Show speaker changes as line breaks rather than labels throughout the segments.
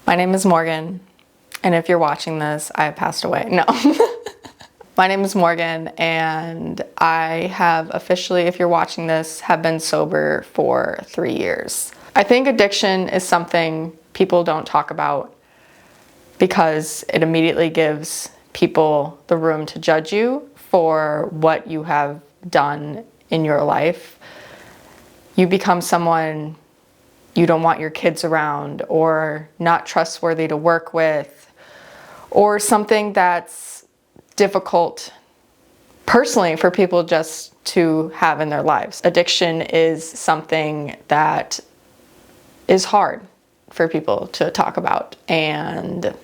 My name is Morgan, and if you're watching this, I have passed away. No. My name is Morgan, and I have officially, if you're watching this, have been sober for 3 years. I think addiction is something people don't talk about because it immediately gives people the room to judge you for what you have done in your life. You become someone you don't want your kids around, or not trustworthy to work with, or something that's difficult personally for people just to have in their lives. Addiction is something that is hard for people to talk about, and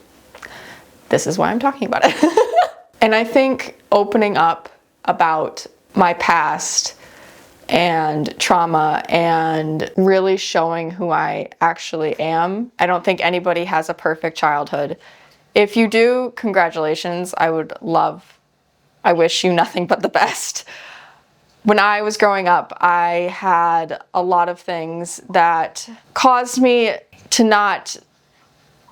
this is why I'm talking about it. And I think opening up about my past and trauma and really showing who I actually am. I don't think anybody has a perfect childhood. If you do, congratulations. I wish you nothing but the best. When I was growing up, I had a lot of things that caused me to not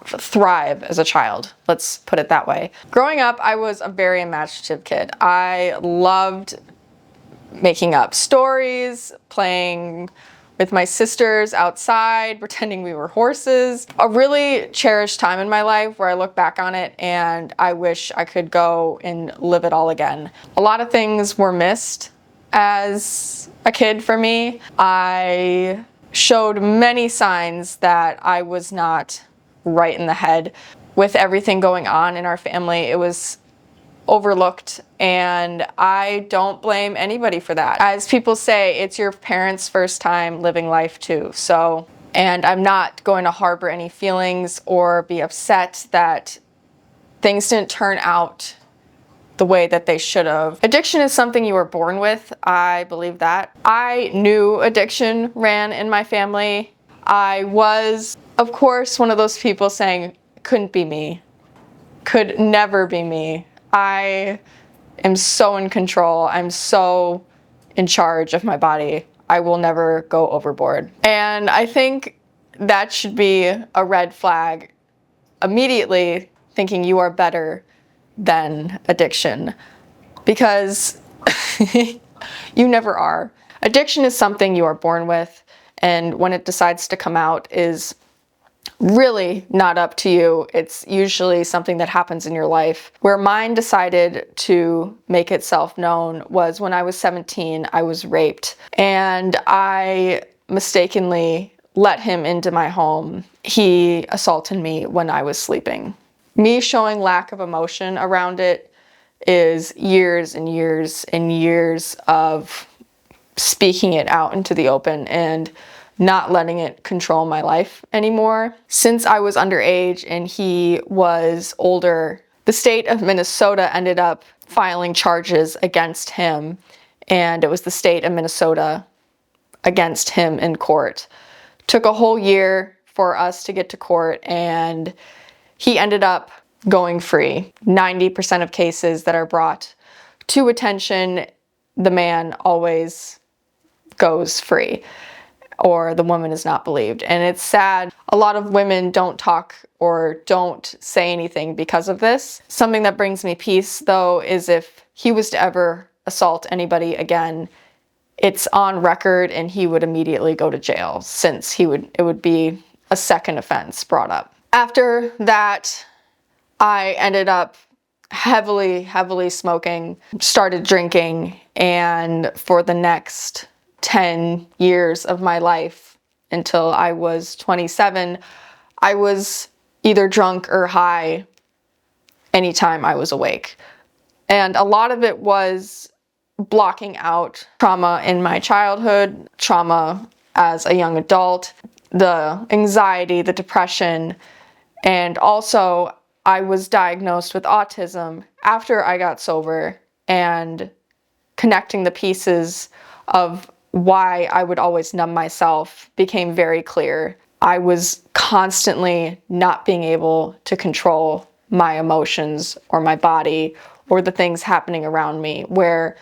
thrive as a child. Let's put it that way. Growing up, I was a very imaginative kid. I loved making up stories, playing with my sisters outside, pretending we were horses. A really cherished time in my life where I look back on it and I wish I could go and live it all again. A lot of things were missed as a kid for me. I showed many signs that I was not right in the head. With everything going on in our family, it was overlooked, and I don't blame anybody for that. As people say, it's your parents' first time living life too. And I'm not going to harbor any feelings or be upset that things didn't turn out the way that they should have. Addiction is something you were born with. I believe that. I knew addiction ran in my family. I was, of course, one of those people saying, couldn't be me, could never be me. I am so in control. I'm so in charge of my body. I will never go overboard. And I think that should be a red flag immediately, thinking you are better than addiction, because you never are. Addiction is something you are born with, and when it decides to come out is really not up to you. It's usually something that happens in your life. Where mine decided to make itself known was when I was 17, I was raped, and I mistakenly let him into my home. He assaulted me when I was sleeping. Me showing lack of emotion around it is years and years and years of speaking it out into the open and not letting it control my life anymore. Since I was underage and he was older, the state of Minnesota ended up filing charges against him, and it was the state of Minnesota against him in court. Took a whole year for us to get to court, and he ended up going free. 90% of cases that are brought to attention, the man always goes free, or the woman is not believed. And it's sad. A lot of women don't talk or don't say anything because of this. Something that brings me peace, though, is if he was to ever assault anybody again, it's on record and he would immediately go to jail, since it would be a second offense brought up. After that, I ended up heavily smoking, started drinking, and for the next 10 years of my life until I was 27, I was either drunk or high anytime I was awake. And a lot of it was blocking out trauma in my childhood, trauma as a young adult, the anxiety, the depression, and also I was diagnosed with autism after I got sober, and connecting the pieces of why I would always numb myself became very clear. I was constantly not being able to control my emotions or my body or the things happening around me, where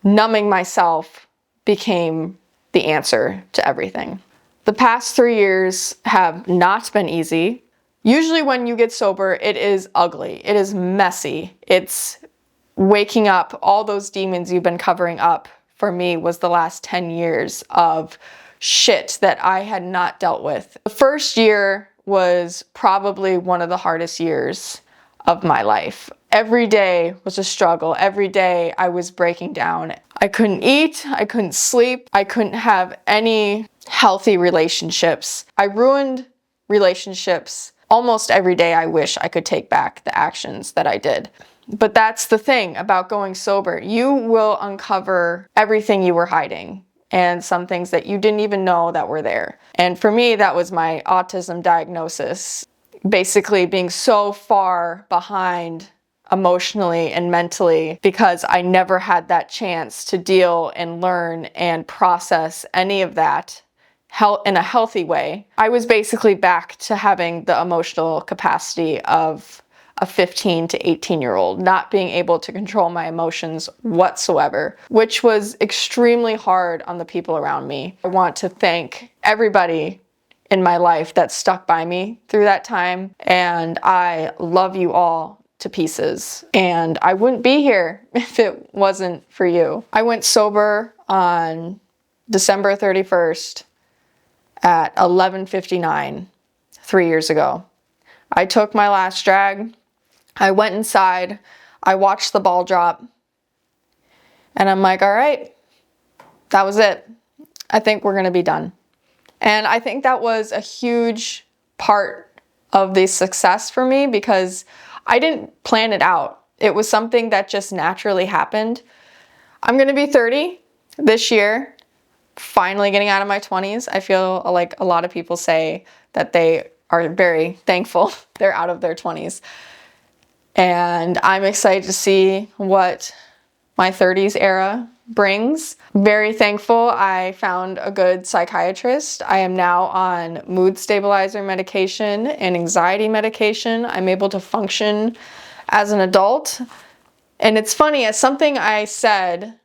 numbing myself became the answer to everything. The past 3 years have not been easy. Usually when you get sober, it is ugly. It is messy. It's waking up all those demons you've been covering up. For me, was the last 10 years of shit that I had not dealt with. The first year was probably one of the hardest years of my life. Every day was a struggle. Every day I was breaking down. I couldn't eat, I couldn't sleep, I couldn't have any healthy relationships. I ruined relationships almost every day. I wish I could take back the actions that I did. But that's the thing about going sober. You will uncover everything you were hiding and some things that you didn't even know that were there. And for me, that was my autism diagnosis. Basically being so far behind emotionally and mentally because I never had that chance to deal and learn and process any of that in a healthy way. I was basically back to having the emotional capacity of a 15 to 18-year-old, not being able to control my emotions whatsoever, which was extremely hard on the people around me. I want to thank everybody in my life that stuck by me through that time, and I love you all to pieces. And I wouldn't be here if it wasn't for you. I went sober on December 31st at 11:59 3 years ago. I took my last drag. I went inside, I watched the ball drop, and I'm like, all right, that was it. I think we're gonna be done. And I think that was a huge part of the success for me because I didn't plan it out. It was something that just naturally happened. I'm gonna be 30 this year, finally getting out of my 20s. I feel like a lot of people say that they are very thankful they're out of their 20s. And I'm excited to see what my 30s era brings. Very thankful I found a good psychiatrist. I am now on mood stabilizer medication and anxiety medication. I'm able to function as an adult. And it's funny, as something I said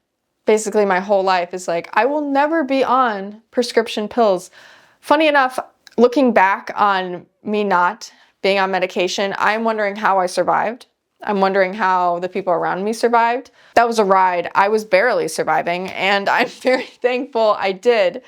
basically my whole life is like, I will never be on prescription pills. Funny enough, looking back on me not being on medication, I'm wondering how I survived. I'm wondering how the people around me survived. That was a ride. I was barely surviving, and I'm very thankful I did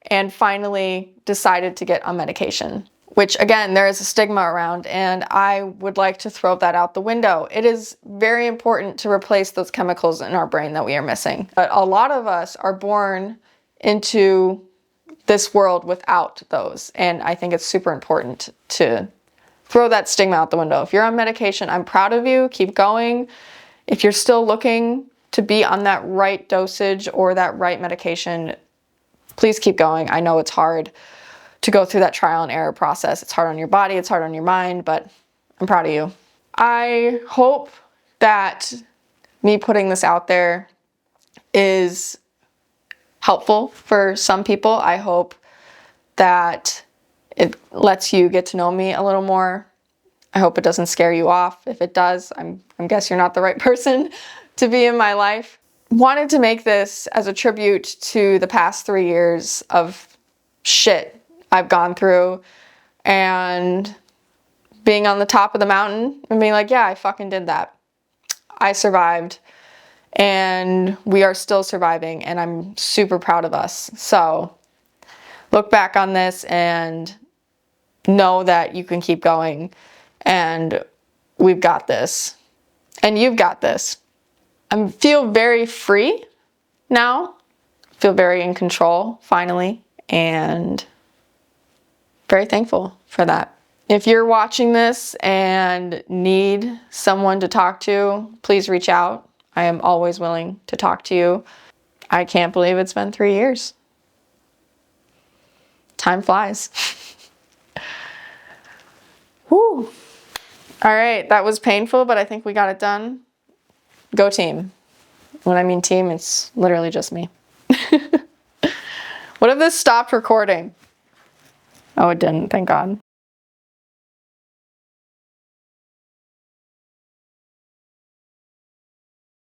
and finally decided to get on medication, which again, there is a stigma around, and I would like to throw that out the window. It is very important to replace those chemicals in our brain that we are missing. But a lot of us are born into this world without those, and I think it's super important to throw that stigma out the window. If you're on medication, I'm proud of you. Keep going. If you're still looking to be on that right dosage or that right medication, please keep going. I know it's hard to go through that trial and error process. It's hard on your body, it's hard on your mind, but I'm proud of you. I hope that me putting this out there is helpful for some people. I hope that it lets you get to know me a little more. I hope it doesn't scare you off. If it does, I guess you're not the right person to be in my life. Wanted to make this as a tribute to the past 3 years of shit I've gone through and being on the top of the mountain and being like, yeah, I fucking did that. I survived and we are still surviving, and I'm super proud of us. So look back on this and know that you can keep going, and we've got this, and you've got this. I feel very free now, feel very in control finally, and very thankful for that. If you're watching this and need someone to talk to, please reach out. I am always willing to talk to you. I can't believe it's been 3 years. Time flies. Whew. All right, that was painful, but I think we got it done. Go team. When I mean team, it's literally just me. What if this stopped recording? Oh, it didn't, thank God.